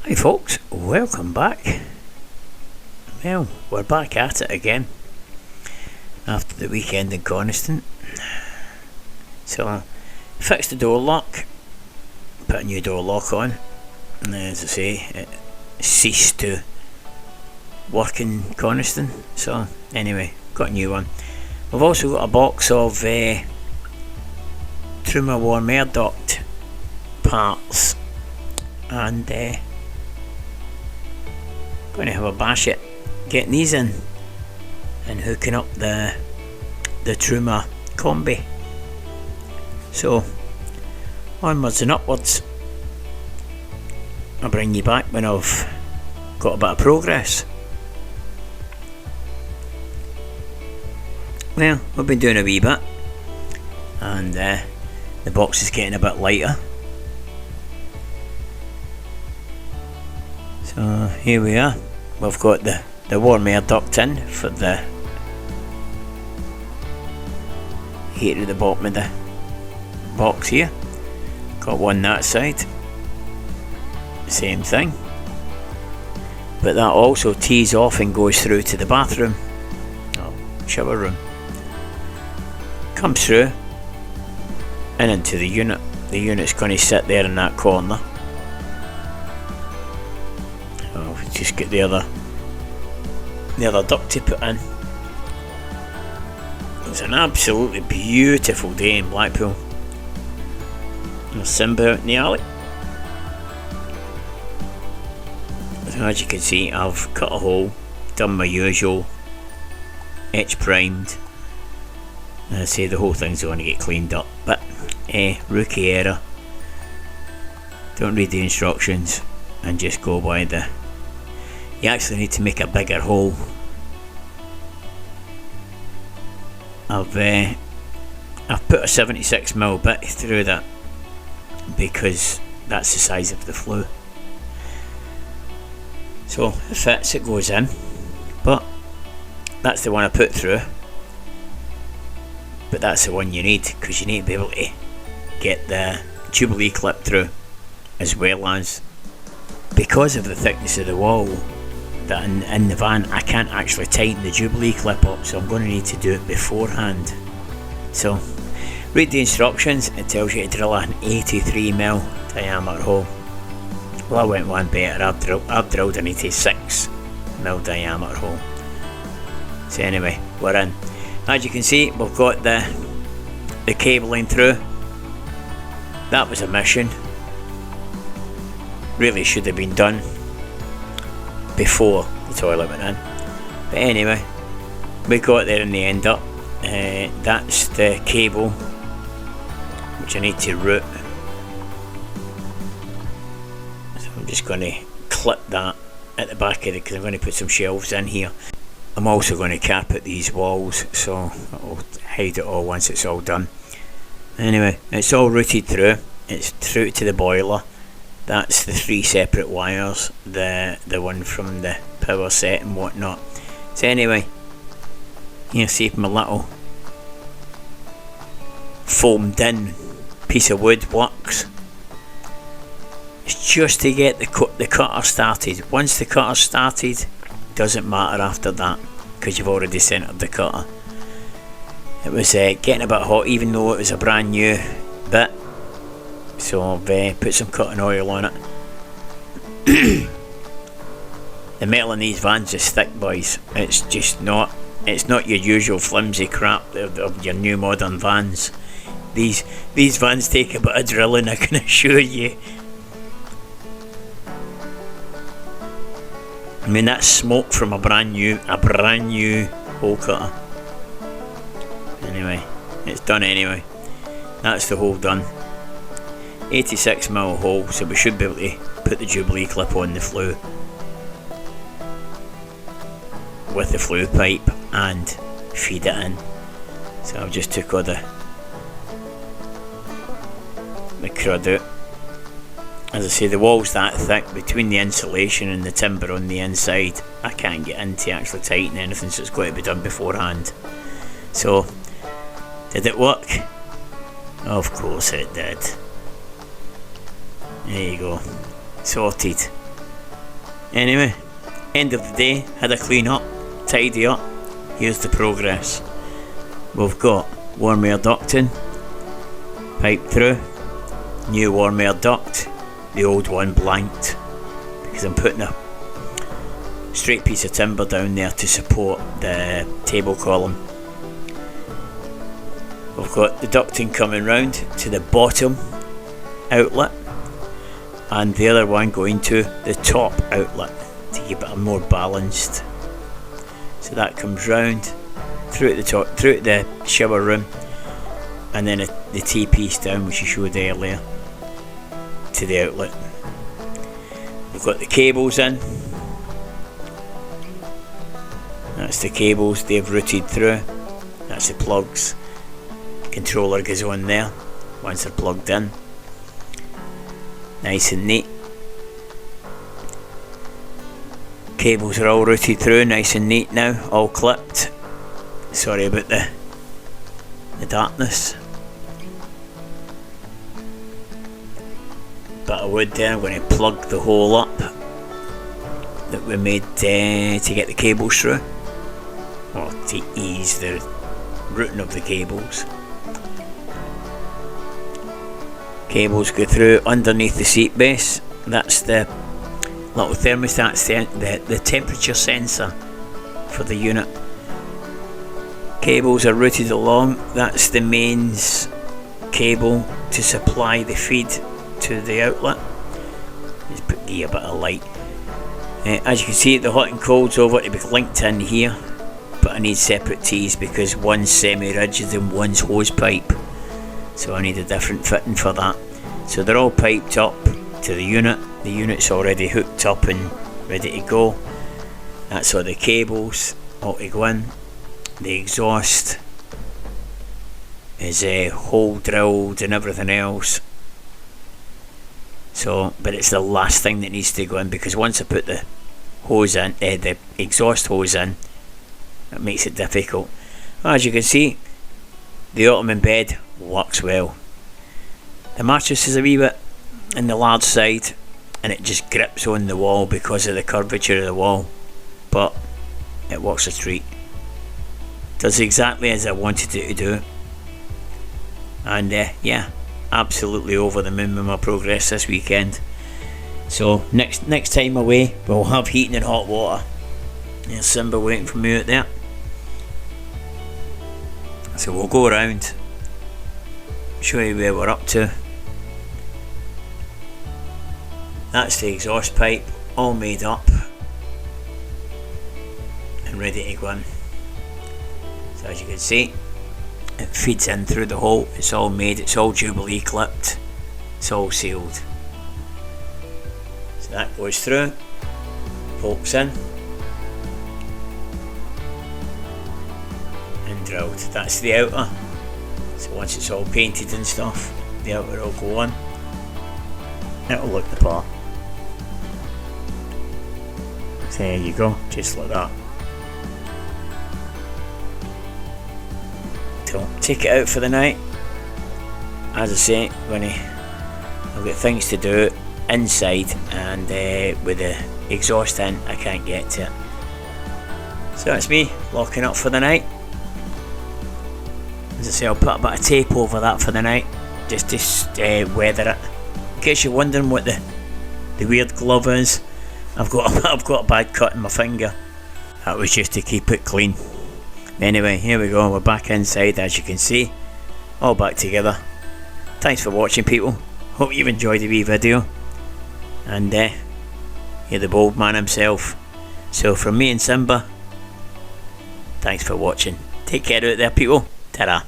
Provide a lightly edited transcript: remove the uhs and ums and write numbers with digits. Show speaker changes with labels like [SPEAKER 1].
[SPEAKER 1] Hi folks, welcome back. Well, we're back at it again after the weekend in Coniston. So, fixed the door lock, put a new door lock on, and as I say, it ceased to work in Coniston. So, anyway, got a new one. We've also got a box of Truma warm air duct parts, and going to have a bash at getting these in and hooking up the Truma combi. So onwards and upwards. I'll bring you back when I've got a bit of progress. Well, we've been doing a wee bit, and the box is getting a bit lighter. So here we are. We've got the warm air duct in for the heater at the bottom of the box here. Got one that side. Same thing. But that also tees off and goes through to the bathroom. Oh, shower room. Comes through and into the unit. The unit's going to sit there in that corner. Just get the other duct to put in. It's an absolutely beautiful day in Blackpool. There's Simba out in the alley. So as you can see, I've cut a hole, done my usual, etch primed. As I say, the whole thing's going to get cleaned up, but rookie error. Don't read the instructions and just go by the. You actually need to make a bigger hole. I've put a 76mm bit through that because that's the size of the flue. So it fits, it goes in, but that's the one I put through. But that's the one you need, because you need to be able to get the Jubilee clip through, as well as, because of the thickness of the wall that in the van, I can't actually tighten the Jubilee clip up, so I'm going to need to do it beforehand. So read the instructions. It tells you to drill an 83mm diameter hole. Well, I went one better. I've drilled an 86mm diameter hole. So anyway, we're in. As you can see, we've got the cabling through. That was a mission. Really should have been done before the toilet went in. But anyway, we got there in the end up. That's the cable which I need to route. So I'm just going to clip that at the back of it, because I'm going to put some shelves in here. I'm also going to carpet these walls, so I'll hide it all once it's all done. Anyway, it's all routed through. It's through to the boiler. That's the 3 separate wires, the one from the power set and whatnot. So anyway, you see if my little foamed in piece of wood works. It's just to get the cutter started. Once the cutter's started, doesn't matter after that, because you've already centered the cutter. It was getting a bit hot, even though it was a brand new bit. So I've put some cutting oil on it. The metal in these vans is thick, boys. It's just not. It's not your usual flimsy crap of your new modern vans. These vans take a bit of drilling, I can assure you. I mean, that's smoke from a brand new hole cutter. Anyway, it's done anyway. That's the hole done. 86mm hole, so we should be able to put the Jubilee clip on the flue with the flue pipe and feed it in. So I've just took all the crud out. As I say, the wall's that thick, between the insulation and the timber on the inside, I can't get in to actually tighten anything, so it's got to be done beforehand. So, did it work? Of course it did. There you go. Sorted. Anyway, end of the day, had a clean up, tidy up. Here's the progress. We've got warm air ducting, pipe through, new warm air duct, the old one blanked because I'm putting a straight piece of timber down there to support the table column. We've got the ducting coming round to the bottom outlet and the other one going to the top outlet to keep it more balanced. So that comes round through the top, through the shower room, and then the T-piece down, which you showed earlier, to the outlet. We've got the cables in. That's the cables, they've routed through. That's the plugs. Controller goes on there once they're plugged in. Nice and neat. Cables are all routed through, nice and neat now, all clipped. Sorry about the darkness. Bit of wood there, I'm going to plug the hole up that we made to get the cables through, or to ease the routing of the cables. Cables go through underneath the seat base. That's the little thermostat, the temperature sensor for the unit. Cables are routed along. That's the mains cable to supply the feed to the outlet. Just give you a bit of light. As you can see, the hot and cold's over to be linked in here, but I need separate tees because one's semi-rigid and one's hose pipe, so I need a different fitting for that. So they're all piped up to the unit. The unit's already hooked up and ready to go. That's all the cables all to go in. The exhaust is hole drilled and everything else. So, but it's the last thing that needs to go in, because once I put the hose in, the exhaust hose in, it makes it difficult. As you can see, the ottoman bed works well. The mattress is a wee bit in the large side, and it just grips on the wall because of the curvature of the wall, but it works a treat. Does exactly as I wanted it to do, and yeah, absolutely over the moon with my progress this weekend. So next time away, we'll have heating and hot water. There's Simba waiting for me out there, so we'll go around, show you where we're up to. That's the exhaust pipe, all made up and ready to go in. So as you can see, it feeds in through the hole. It's all made, it's all Jubilee clipped, it's all sealed. So that goes through, pokes in and drilled. That's the outer. So once it's all painted and stuff, the outer will go on. It'll look the part. So there you go, just like that. So take it out for the night. As I say, I've got things to do inside, and with the exhaust in, I can't get to it. So that's me locking up for the night. As I say, I'll put a bit of tape over that for the night, just to weather it. In case you're wondering what the weird glove is, I've got a bad cut in my finger. That was just to keep it clean. Anyway, here we go, we're back inside, as you can see, all back together. Thanks for watching, people. Hope you've enjoyed the wee video. And you're the bold man himself. So from me and Simba, thanks for watching. Take care out there, people. Ta-ra.